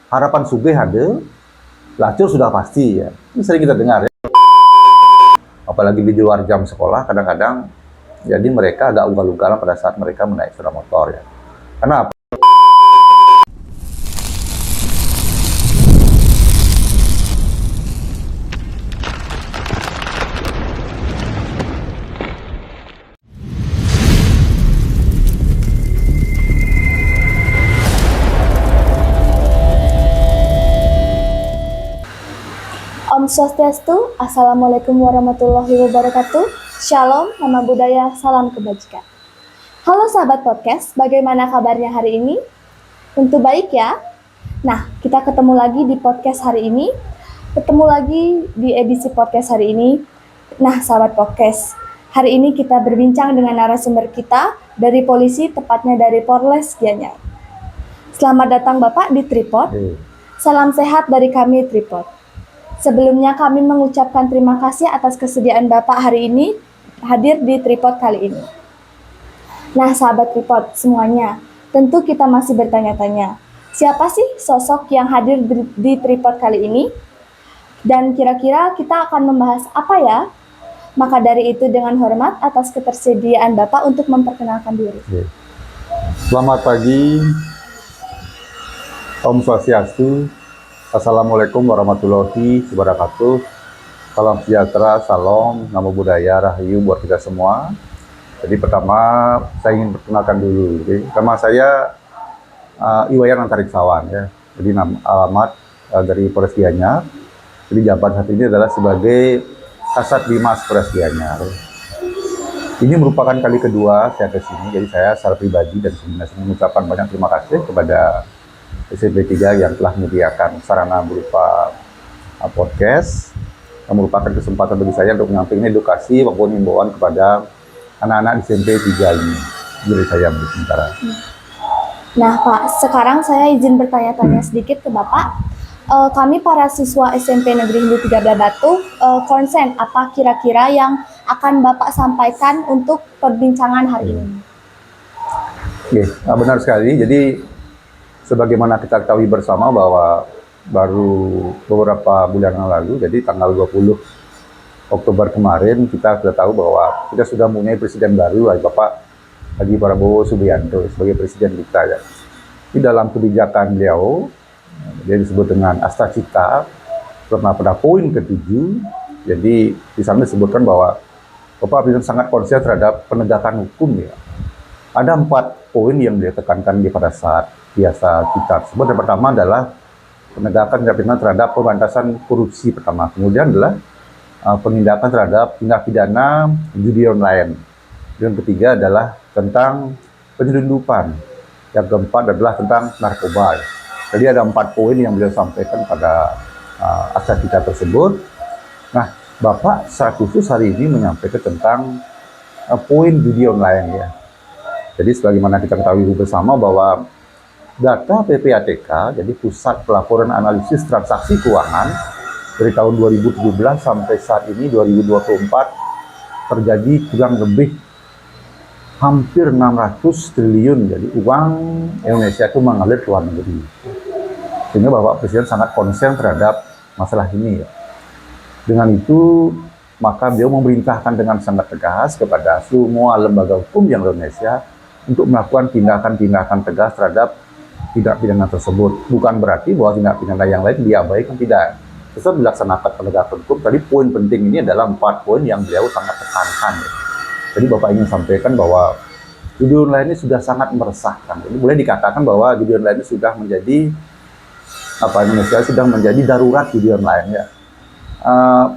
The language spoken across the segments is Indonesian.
harapan sugih ada, lacur sudah pasti ya. Ini sering kita dengar ya. Apalagi di luar jam sekolah, kadang-kadang jadi mereka agak ugal-ugalan pada saat mereka menaik sepeda motor ya. Kenapa? Om Swastiastu, Assalamualaikum warahmatullahi wabarakatuh. Shalom, nama budaya, salam kebajikan. Halo sahabat podcast, bagaimana kabarnya hari ini? Tentu baik ya. Nah, kita ketemu lagi di podcast hari ini. Ketemu lagi di edisi podcast hari ini. Nah, sahabat podcast, hari ini kita berbincang dengan narasumber kita dari polisi, tepatnya dari Polres Gianyar. Selamat datang Bapak di Tripod. Salam sehat dari kami Tripod. Sebelumnya kami mengucapkan terima kasih atas kesediaan Bapak hari ini hadir di Tripod kali ini. Nah, sahabat Tripod semuanya, tentu kita masih bertanya-tanya, siapa sih sosok yang hadir di Tripod kali ini? Dan kira-kira kita akan membahas apa ya? Maka dari itu dengan hormat atas ketersediaan Bapak untuk memperkenalkan diri. Selamat pagi, Om Swastiastu. Assalamualaikum warahmatullahi wabarakatuh. Salam sejahtera, salam, nama budaya, rahayu buat kita semua. Jadi pertama saya ingin perkenalkan dulu. Jadi, nama saya Iwayan Antariksawan ya. Jadi alamat dari Polres Gianyar. Jadi jabatan saat ini adalah sebagai Kasat Bimas Polres Gianyar. Ini merupakan kali kedua saya ke sini. Jadi saya secara pribadi dan sebenarnya mengucapkan banyak terima kasih kepada SMP 3 yang telah menyediakan sarana berupa podcast, yang merupakan kesempatan bagi saya untuk menyampaikan edukasi maupun himbauan kepada anak-anak di SMP 3 ini. Jadi saya sementara. Nah Pak, sekarang saya izin bertanya-tanya sedikit ke Bapak. Kami para siswa SMP Negeri Hindu 13 Batu konsen apa kira-kira yang akan Bapak sampaikan untuk perbincangan hari ini? Oke, benar sekali. Jadi sebagaimana kita ketahui bersama bahwa baru beberapa bulan yang lalu, jadi tanggal 20 Oktober kemarin, kita sudah tahu bahwa kita sudah mempunyai presiden baru, Bapak Haji Prabowo Subianto sebagai presiden kita ya. Di dalam kebijakan beliau, dia disebut dengan Asta Cita, pada poin ke-7, jadi di sana disebutkan bahwa Bapak Presiden sangat konsen terhadap penegakan hukum ya. Ada 4 poin yang dia tekankan di pada saat biasa kita tersebut. Yang pertama adalah penegakan terhadap pemberantasan korupsi pertama. Kemudian adalah penindakan terhadap tindak pidana judi online. Yang ketiga adalah tentang penyelundupan. Yang keempat adalah tentang narkoba. Jadi ada 4 poin yang beliau sampaikan pada acara kita tersebut. Nah, Bapak secara khusus hari ini menyampaikan tentang poin judi online ya. Jadi sebagaimana kita ketahui bersama bahwa data PPATK, jadi Pusat Pelaporan Analisis Transaksi Keuangan, dari tahun 2017 sampai saat ini 2024 terjadi kurang lebih hampir 600 triliun. Jadi uang Indonesia itu mengalir ke luar negeri. Sehingga Bapak Presiden sangat konsen terhadap masalah ini. Dengan itu, maka beliau memerintahkan dengan sangat tegas kepada semua lembaga hukum yang di Indonesia untuk melakukan tindakan-tindakan tegas terhadap tindak pidana tersebut. Bukan berarti bahwa tindak pidana yang lain diabaikan, tidak. Tetap dilaksanakan penegakan hukum. Tadi poin penting ini adalah 4 poin yang beliau sangat tekankan. Jadi Bapak ingin sampaikan bahwa judi online ini sudah sangat meresahkan. Jadi boleh dikatakan bahwa judi online ini sudah menjadi Indonesia sudah menjadi darurat judi online ya.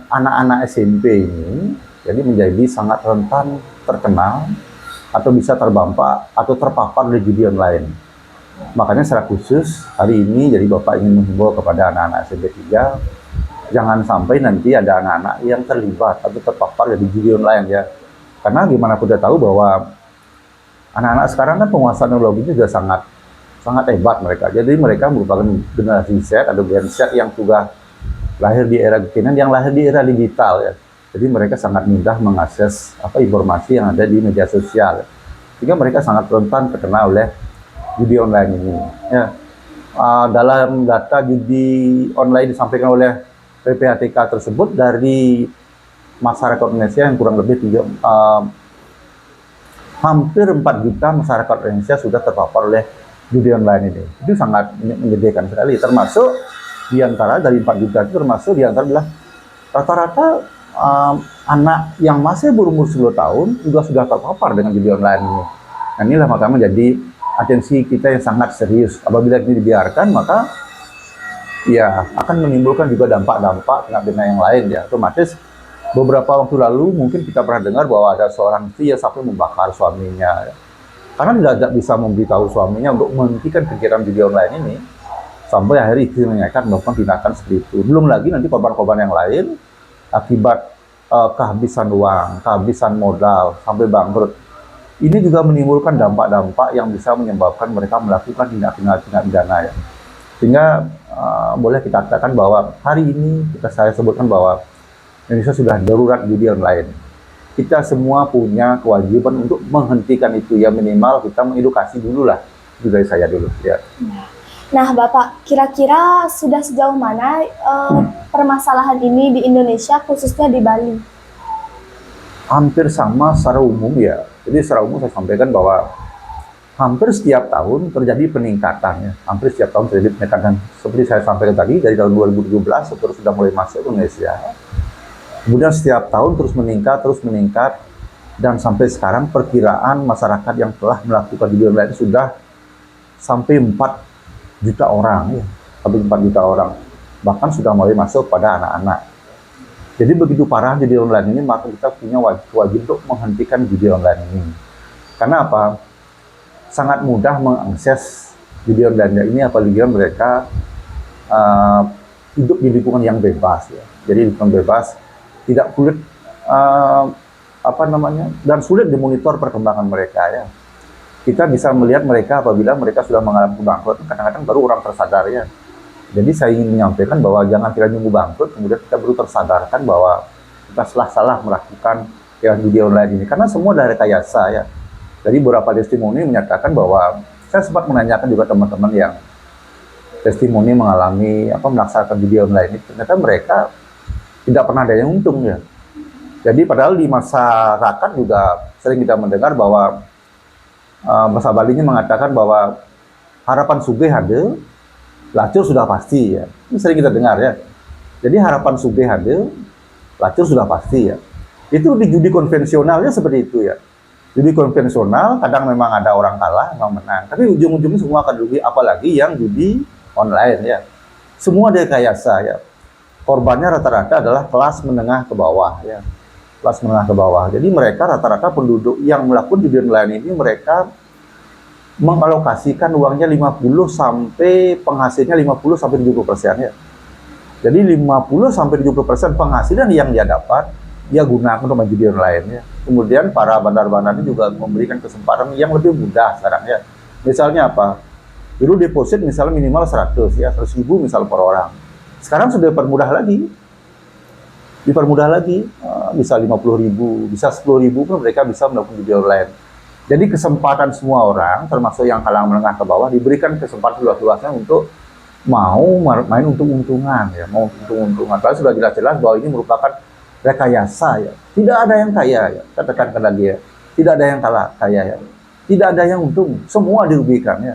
Anak-anak SMP ini jadi menjadi sangat rentan terkenal atau bisa terdampak atau terpapar dari judi online. Makanya secara khusus hari ini jadi Bapak ingin menghimbau kepada anak-anak SMP 3, jangan sampai nanti ada anak-anak yang terlibat atau terpapar dari judi online ya. Karena gimana kita tahu bahwa anak-anak sekarang kan penguasaan teknologi juga sangat hebat mereka. Jadi mereka merupakan generasi Z atau Gen Z yang sudah lahir di era kekinian, yang lahir di era digital ya. Jadi mereka sangat mudah mengakses informasi yang ada di media sosial. Sehingga mereka sangat rentan terkena oleh judi online ini. Ya. dalam data judi online disampaikan oleh PPATK tersebut dari masyarakat Indonesia yang kurang lebih hampir 4 juta masyarakat Indonesia sudah terpapar oleh judi online ini. Itu sangat menyedihkan sekali. Termasuk di antara dari 4 juta itu termasuk di antara adalah rata-rata anak yang masih berumur 10 tahun juga sudah terpapar dengan judi online ini. Nah, inilah makanya menjadi atensi kita yang sangat serius. Apabila ini dibiarkan, maka ya akan menimbulkan juga dampak-dampak dengan yang lain ya. Otomatis beberapa waktu lalu mungkin kita pernah dengar bahwa ada seorang istri yang sampai membakar suaminya ya. Karena tidak bisa memberitahu suaminya untuk menghentikan kegiatan judi online ini, sampai akhirnya istri menyampaikan melakukan tindakan seperti itu. Belum lagi nanti korban-korban yang lain akibat kehabisan uang, kehabisan modal, sampai bangkrut. Ini juga menimbulkan dampak-dampak yang bisa menyebabkan mereka melakukan tindak pidana ya. Sehingga boleh kita katakan bahwa hari ini saya sebutkan bahwa Indonesia sudah darurat judi online. Kita semua punya kewajiban untuk menghentikan itu ya, minimal kita mengedukasi dulu lah. Itu dari saya dulu ya. Nah, Bapak, kira-kira sudah sejauh mana permasalahan ini di Indonesia, khususnya di Bali? Hampir sama secara umum ya. Jadi secara umum saya sampaikan bahwa hampir setiap tahun terjadi peningkatan ya. Hampir setiap tahun terjadi peningkatan. Seperti saya sampaikan tadi, dari tahun 2017 terus sudah mulai masuk ke Indonesia. Kemudian setiap tahun terus meningkat, dan sampai sekarang perkiraan masyarakat yang telah melakukan judi online sudah sampai 4 juta orang ya, sampai 4 juta orang, bahkan sudah mulai masuk pada anak-anak. Jadi begitu parah judi online ini, maka kita punya wajib untuk menghentikan judi online ini. Karena apa? Sangat mudah mengakses judi online ini apabila mereka hidup di lingkungan yang bebas ya. Jadi lingkungan bebas, tidak sulit dan sulit dimonitor perkembangan mereka ya. Kita bisa melihat mereka apabila mereka sudah mengalami bangkrut, kadang-kadang baru orang tersadar ya. Jadi saya ingin menyampaikan bahwa jangan kita nunggu bangkrut kemudian kita baru tersadarkan bahwa kita salah melakukan ya judi online ini, karena semua dari rekayasa ya. Jadi beberapa testimoni menyatakan bahwa saya sempat menanyakan juga teman-teman yang testimoni mengalami melaksanakan judi online ini, ternyata mereka tidak pernah ada yang untung ya. Jadi padahal di masyarakat juga sering kita mendengar bahwa bahasa Balinya mengatakan bahwa harapan sugih ada, lacur sudah pasti ya. Ini sering kita dengar ya. Jadi harapan sugih ada, lacur sudah pasti ya. Itu di judi konvensionalnya seperti itu ya. Judi konvensional kadang memang ada orang kalah, orang menang. Tapi ujung-ujungnya semua akan rugi, apalagi yang judi online ya. Semua direkayasa ya. Korbannya rata-rata adalah kelas menengah ke bawah ya. Kelas menengah ke bawah. Jadi mereka rata-rata penduduk yang melakukan judi online ini, mereka mengalokasikan uangnya 50 sampai penghasilnya 50 sampai 70% ya. Jadi 50 sampai 70% penghasilan yang dia dapat dia gunakan untuk judi online ya. Kemudian para bandar-bandar ini juga memberikan kesempatan yang lebih mudah sekarang ya. Misalnya apa? Dulu deposit misalnya minimal 100 ya, 100.000 misal per orang. Sekarang sudah dipermudah lagi, bisa 50.000, bisa 10.000 pun mereka bisa melakukan judi online. Jadi kesempatan semua orang, termasuk yang kalangan menengah ke bawah, diberikan kesempatan luas-luasnya untuk mau main untung-untungan ya, mau untung-untungan. Padahal sudah jelas-jelas bahwa ini merupakan rekayasa ya. Tidak ada yang kaya ya, saya tekankan lagi ya. Tidak ada yang kaya ya. Tidak ada yang untung, semua dirugikan ya.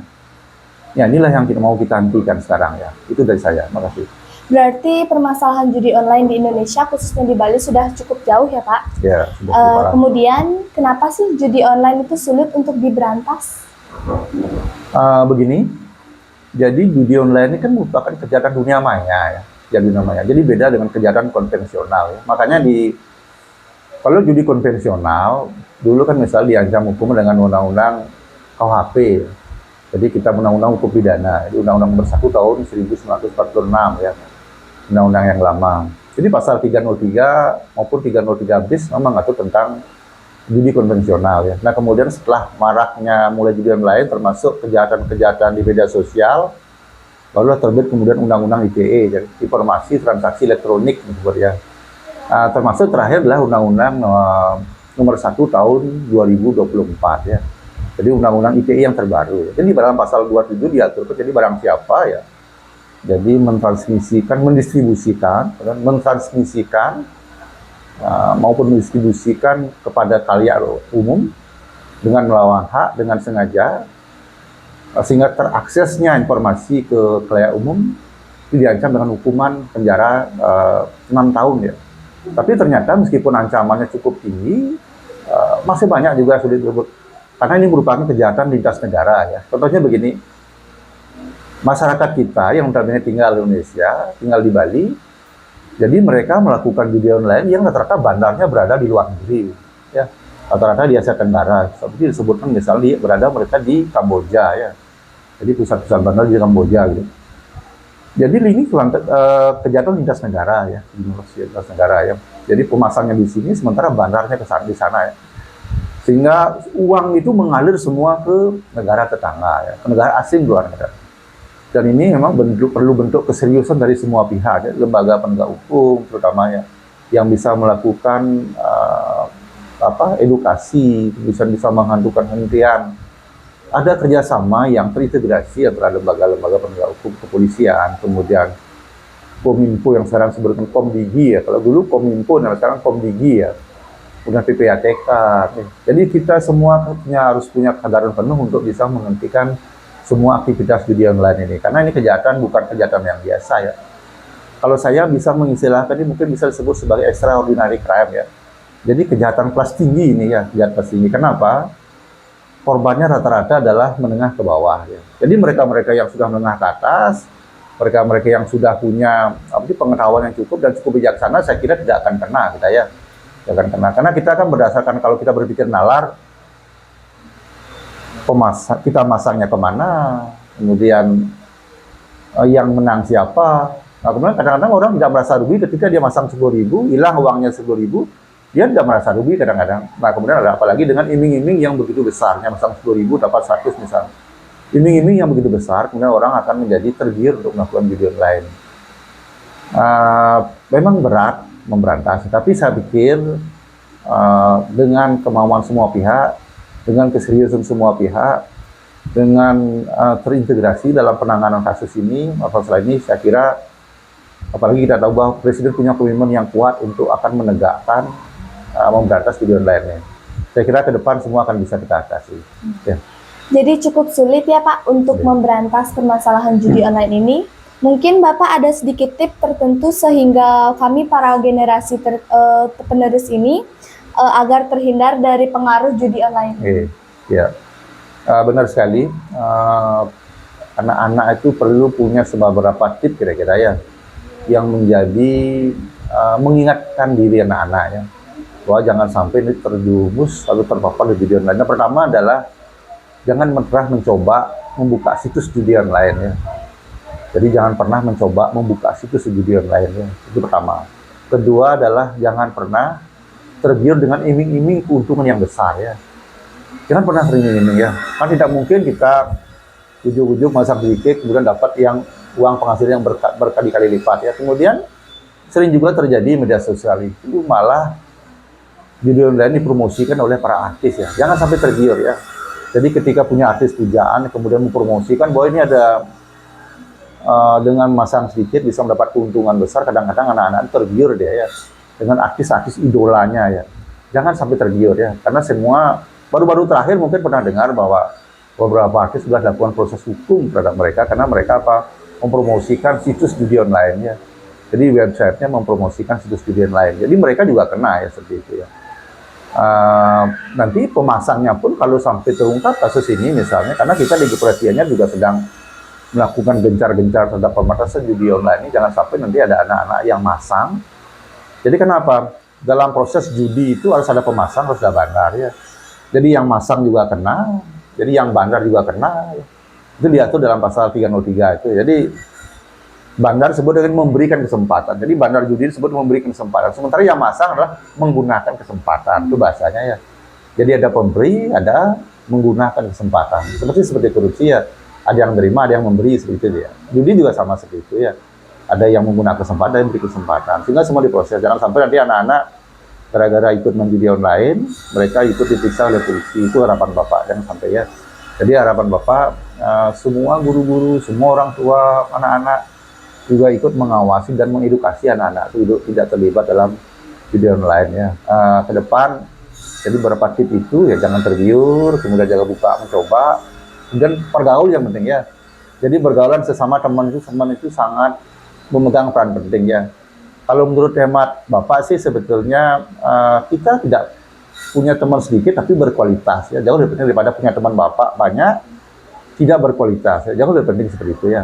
Ya inilah yang mau kita hentikan sekarang ya. Itu dari saya, makasih. Berarti permasalahan judi online di Indonesia, khususnya di Bali, sudah cukup jauh ya Pak? Ya, sudah kemudian, kenapa sih judi online itu sulit untuk diberantas? Begini, jadi judi online ini kan merupakan kejahatan dunia maya ya, Jadi beda dengan kejahatan konvensional ya. Makanya kalau judi konvensional, dulu kan misalnya diancam hukum dengan undang-undang KUHP. Jadi kita undang-undang hukum pidana, undang-undang nomor 1 tahun 1946 ya. Undang-undang yang lama. Jadi pasal 303 maupun 303 bis memang mengatur tentang judi konvensional ya. Nah kemudian setelah maraknya mulai judi online termasuk kejahatan-kejahatan di media sosial, barulah terbit kemudian undang-undang ITE, jadi informasi transaksi elektronik ya. Termasuk terakhir adalah undang-undang nomor 1 tahun 2024 ya. Jadi undang-undang ITE yang terbaru. Jadi dalam pasal 27 diatur, jadi barang siapa ya, jadi mentransmisikan, mendistribusikan, mentransmisikan maupun mendistribusikan kepada khalayak umum dengan melawan hak, dengan sengaja, sehingga teraksesnya informasi ke khalayak umum itu diancam dengan hukuman penjara 6 tahun ya. Tapi ternyata meskipun ancamannya cukup tinggi, masih banyak juga sulit disebut. Karena ini merupakan kejahatan lintas negara ya. Contohnya begini, masyarakat kita yang notabene tinggal di Indonesia, tinggal di Bali, jadi mereka melakukan judi online yang rata-rata bandarnya berada di luar negeri, ya. Rata-rata di Asia Tenggara, seperti disebutkan misalnya mereka di Kamboja, ya. Jadi pusat-pusat bandar di Kamboja, gitu. Jadi ini kejahatan lintas negara, ya, lintas negara, ya. Jadi pemasangnya di sini, sementara bandarnya di sana, ya. Sehingga uang itu mengalir semua ke negara tetangga, ya, ke negara asing luar negara. Dan ini memang perlu bentuk keseriusan dari semua pihak, ya, lembaga penegak hukum terutamanya, yang bisa melakukan edukasi, bisa menghentikan hentian. Ada kerjasama yang terintegrasi antara lembaga-lembaga penegak hukum, kepolisian, kemudian Kominfo yang sekarang sebutkan Komdigi, ya. Kalau dulu Kominfo, nah sekarang Komdigi, ya. Kemudian PPATK. Jadi kita semua harus punya kesadaran penuh untuk bisa menghentikan semua aktivitas judi online ini. Karena ini kejahatan, bukan kejahatan yang biasa, ya. Kalau saya bisa mengistilahkan ini mungkin bisa disebut sebagai extraordinary crime, ya. Jadi kejahatan kelas tinggi ini, ya, kejahatan kelas tinggi. Kenapa? Korbannya rata-rata adalah menengah ke bawah, ya. Jadi mereka-mereka yang sudah menengah ke atas, mereka-mereka yang sudah punya pengetahuan yang cukup dan cukup bijaksana, saya kira tidak akan kena kita, ya. Tidak akan kena. Karena kita kan berdasarkan kalau kita berpikir nalar, kita masangnya kemana, kemudian yang menang siapa. Nah, kemudian kadang-kadang orang tidak merasa rugi ketika dia masang 10.000, hilang uangnya 10.000, dia tidak merasa rugi kadang-kadang. Nah, kemudian ada apalagi dengan iming-iming yang begitu besar, yang masang 10.000 dapat 100 misalnya. Iming-iming yang begitu besar, kemudian orang akan menjadi tergiur untuk melakukan judi online. Memang berat memberantas, tapi saya pikir dengan kemauan semua pihak, dengan keseriusan semua pihak, dengan terintegrasi dalam penanganan kasus ini, masalah ini, saya kira, apalagi kita tahu bahwa Presiden punya komitmen yang kuat untuk akan menegakkan, memberantas judi online. Saya kira ke depan semua akan bisa kita atasi. Ya. Jadi cukup sulit ya Pak untuk memberantas permasalahan judi online ini. Mungkin Bapak ada sedikit tips tertentu sehingga kami para generasi penerus ini agar terhindar dari pengaruh judi online. Ya, benar sekali. Anak-anak itu perlu punya beberapa tips kira-kira, ya, yang menjadi mengingatkan diri anak-anaknya bahwa jangan sampai ini terjumus atau terpapar di judi online. Yang pertama adalah jangan pernah mencoba membuka situs judi online, ya. Jadi jangan pernah mencoba membuka situs judi online, ya. Itu pertama. Kedua adalah jangan pernah tergiur dengan iming-iming keuntungan yang besar, ya. Jangan pernah teriming-iming, ya. Kan tidak mungkin kita ujung-ujung masang sedikit kemudian dapat yang uang penghasilan yang berkali-kali lipat, ya. Kemudian sering juga terjadi media sosial itu malah judi online dipromosikan oleh para artis, ya. Jangan sampai tergiur, ya. Jadi ketika punya artis pujaan kemudian mempromosikan bahwa ini ada dengan masang sedikit bisa mendapat keuntungan besar, kadang-kadang anak-anak tergiur dia, ya, dengan artis-artis idolanya, ya. Jangan sampai tergiur, ya, karena semua baru-baru terakhir mungkin pernah dengar bahwa beberapa artis sudah dilakukan proses hukum terhadap mereka karena mereka mempromosikan situs judi online, ya. Jadi websitenya mempromosikan situs judi online, jadi mereka juga kena, ya, seperti itu, ya. Nanti pemasangnya pun kalau sampai terungkap kasus ini misalnya, karena kita di kepolisiannya juga sedang melakukan gencar-gencar terhadap pembatasan judi online ini, jangan sampai nanti ada anak-anak yang masang. Jadi kenapa? Dalam proses judi itu harus ada pemasang, harus ada bandar, ya. Jadi yang masang juga kena, jadi yang bandar juga kena, ya. Itu diatur dalam pasal 303 itu. Jadi bandar disebut dengan memberikan kesempatan. Jadi bandar judi disebut memberikan kesempatan. Sementara yang masang adalah menggunakan kesempatan. Itu bahasanya, ya. Jadi ada pemberi, ada menggunakan kesempatan. Seperti korupsi, ya. Ada yang menerima, ada yang memberi, seperti itu, ya. Judi juga sama seperti itu, ya. Ada yang menggunakan kesempatan, ada yang beri kesempatan. Sehingga semua diproses. Jangan sampai nanti anak-anak gara-gara ikut main judi online, mereka ikut diperiksa oleh polisi. Itu harapan Bapak yang sampai ya. Jadi harapan Bapak, semua guru-guru, semua orang tua, anak-anak juga ikut mengawasi dan mengedukasi anak-anak itu tidak terlibat dalam judi online ya. Ke depan, jadi beberapa tip itu ya, jangan tergiur, kemudian jaga buka mencoba, dan pergaul yang penting ya. Jadi bergaulan sesama teman itu sangat memegang peran penting ya. Kalau menurut hemat Bapak sih sebetulnya kita tidak punya teman sedikit tapi berkualitas ya, jauh lebih penting daripada punya teman Bapak banyak tidak berkualitas ya, jauh lebih penting seperti itu ya.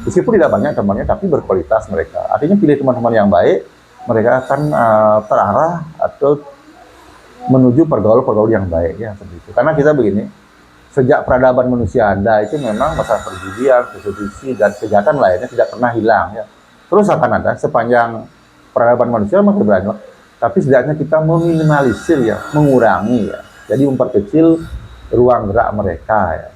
Meskipun tidak banyak temannya tapi berkualitas mereka. Artinya pilih teman-teman yang baik, mereka akan terarah atau menuju pergaul-pergaul yang baik ya, seperti itu. Karena kita begini, sejak peradaban manusia ada itu memang masalah perjudian, prostitusi dan kejahatan lainnya tidak pernah hilang ya. Terus akan ada sepanjang peradaban manusia masih banyak, tapi setidaknya kita meminimalisir ya, mengurangi ya. Jadi memperkecil ruang gerak mereka ya.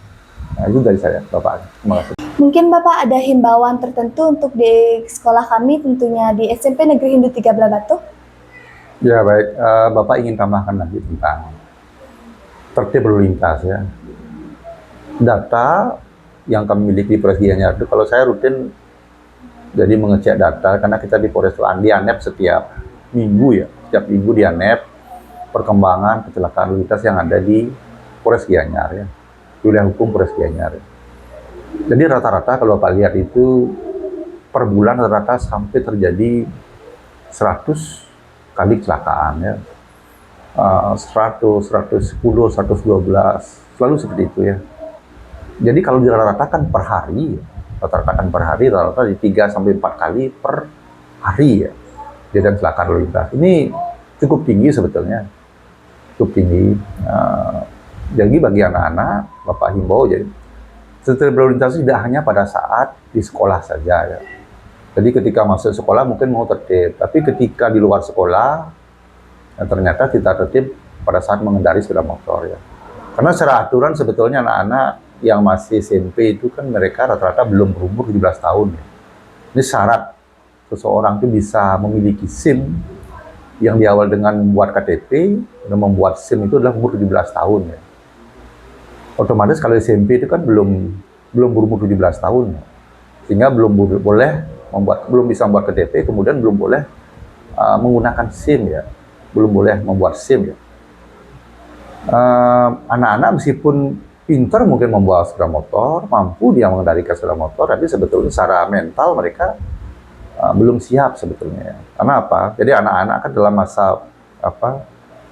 Nah, itu dari saya, Bapak. Terima kasih. Mungkin Bapak ada himbauan tertentu untuk di sekolah kami, tentunya di SMP Negeri Hindu 3 Belah Batu? Ya baik, Bapak ingin tambahkan lagi tentang tertib berlalu lintas ya. Data yang kami miliki di Polres Gianyar itu, kalau saya rutin jadi mengecek data, karena kita di Polres di ANEP setiap minggu ya, setiap minggu di ANEP perkembangan kecelakaan lalu lintas yang ada di Polres Gianyar ya, wilayah hukum Polres Gianyar. Jadi rata-rata kalau Bapak lihat itu per bulan rata-rata sampai terjadi 100 kali kecelakaan ya, 100, 110, 112, selalu seperti itu ya. Jadi kalau dirata-ratakan per hari, rata-rata di 3 sampai 4 kali per hari ya, kejadian kecelakaan lalu lintas. Ini cukup tinggi sebetulnya, cukup tinggi. Jadi bagi anak-anak, Bapak himbau jadi tertib berlalu lintas tidak hanya pada saat di sekolah saja ya. Jadi ketika masuk sekolah mungkin mau tertib, tapi ketika di luar sekolah ya, ternyata tidak tertib pada saat mengendarai sepeda motor ya. Karena secara aturan sebetulnya anak-anak yang masih SMP itu kan mereka rata-rata belum berumur 17 tahun ya. Ini syarat seseorang itu bisa memiliki SIM yang diawal dengan membuat KTP dan membuat SIM itu adalah umur 17 tahun ya. Otomatis kalau SMP itu kan belum berumur 17 tahun ya. Sehingga belum bisa membuat KTP, kemudian belum boleh menggunakan SIM ya. Belum boleh membuat SIM ya. Anak-anak meskipun pintar mungkin membawa sepeda motor, mampu dia mengendalikan sepeda motor, tapi sebetulnya secara mental mereka belum siap sebetulnya. Karena apa? Jadi anak-anak kan dalam masa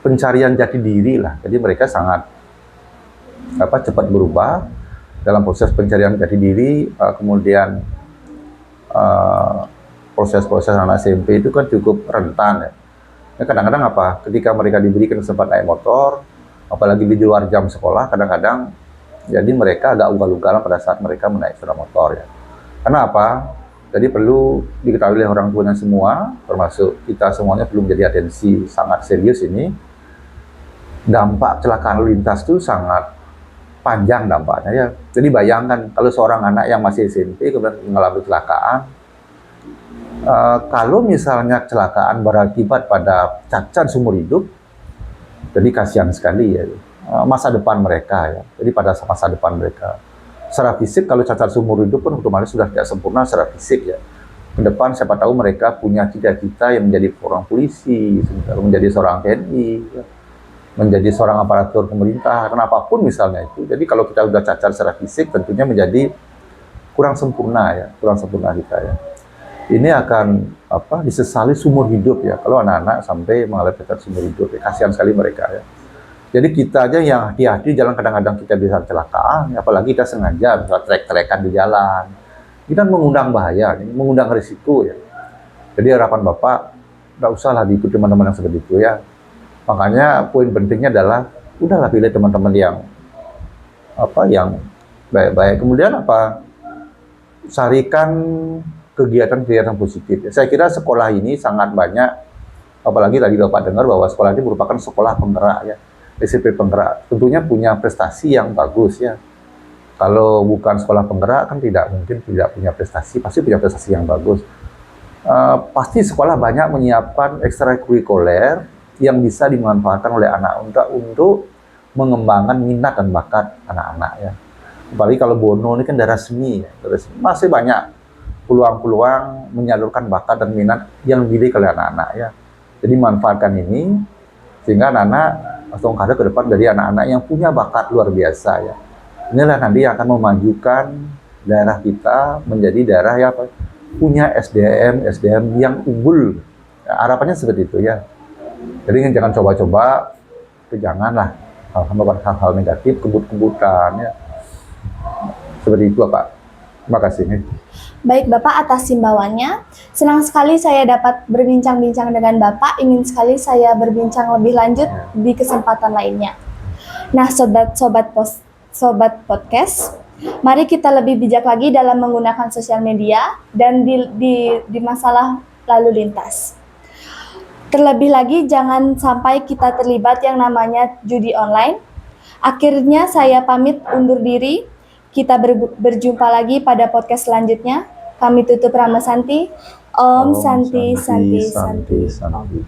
pencarian jati diri lah. Jadi mereka sangat cepat berubah dalam proses pencarian jati diri, kemudian proses-proses anak SMP itu kan cukup rentan ya. Kadang-kadang ketika mereka diberikan kesempatan naik motor, apalagi di luar jam sekolah, kadang-kadang jadi mereka agak ugal-ugalan pada saat mereka menaik sepeda motor ya. Karena apa? Jadi perlu diketahui oleh orang tuanya semua, termasuk kita semuanya perlu menjadi atensi sangat serius ini. Dampak kecelakaan lalu lintas itu sangat panjang dampaknya ya. Jadi bayangkan kalau seorang anak yang masih SMP kemudian mengalami kecelakaan, kalau misalnya kecelakaan berakibat pada cacat seumur hidup, jadi kasihan sekali ya masa depan mereka ya. Jadi pada masa depan mereka secara fisik, kalau cacat seumur hidup pun otomatis sudah tidak sempurna secara fisik ya. Ke depan siapa tahu mereka punya cita-cita yang menjadi seorang polisi, menjadi seorang TNI ya, menjadi seorang aparatur pemerintah, kenapapun misalnya itu. Jadi kalau kita sudah cacat secara fisik tentunya menjadi kurang sempurna ya, kurang sempurna kita ya. Ini akan disesali seumur hidup ya kalau anak-anak sampai mengalami cacat seumur hidup ya. Kasihan sekali mereka ya. Jadi kita aja yang hati-hati jalan, kadang-kadang kita bisa kecelakaan, apalagi kita sengaja bisa trek-trekan di jalan. Kita mengundang bahaya, mengundang risiko ya. Jadi harapan Bapak nggak usahlah diikuti teman-teman yang seperti itu ya. Makanya poin pentingnya adalah udahlah pilih teman-teman yang yang baik-baik. Kemudian carikan kegiatan-kegiatan positif. Saya kira sekolah ini sangat banyak, apalagi tadi Bapak dengar bahwa sekolah ini merupakan sekolah penggerak ya, SMP penggerak. Tentunya punya prestasi yang bagus ya. Kalau bukan sekolah penggerak kan tidak mungkin tidak punya prestasi, pasti punya prestasi yang bagus. Pasti sekolah banyak menyiapkan ekstrakurikuler yang bisa dimanfaatkan oleh anak untuk mengembangkan minat dan bakat anak-anak ya. Apalagi kalau Bono ini kan daerah seni, ya. Masih banyak peluang-peluang menyalurkan bakat dan minat yang dimiliki oleh anak-anak ya. Jadi manfaatkan ini sehingga anak-anak langsung kader ke depan dari anak-anak yang punya bakat luar biasa ya. Inilah nanti yang akan memajukan daerah kita menjadi daerah yang punya SDM yang unggul. Ya, harapannya seperti itu ya. Jadi jangan coba-coba, janganlah hal-hal negatif, kebut-kebutan ya. Seperti itu Pak. Terima kasih. Baik Bapak, atas himbauannya. Senang sekali saya dapat berbincang-bincang dengan Bapak. Ingin sekali saya berbincang lebih lanjut di kesempatan lainnya. Nah, sobat podcast, mari kita lebih bijak lagi dalam menggunakan sosial media dan di masalah lalu lintas. Terlebih lagi jangan sampai kita terlibat yang namanya judi online. Akhirnya saya pamit undur diri. Kita berjumpa lagi pada podcast selanjutnya. Kami tutup Rama Santi. Om Santi Santi Santi. Santi.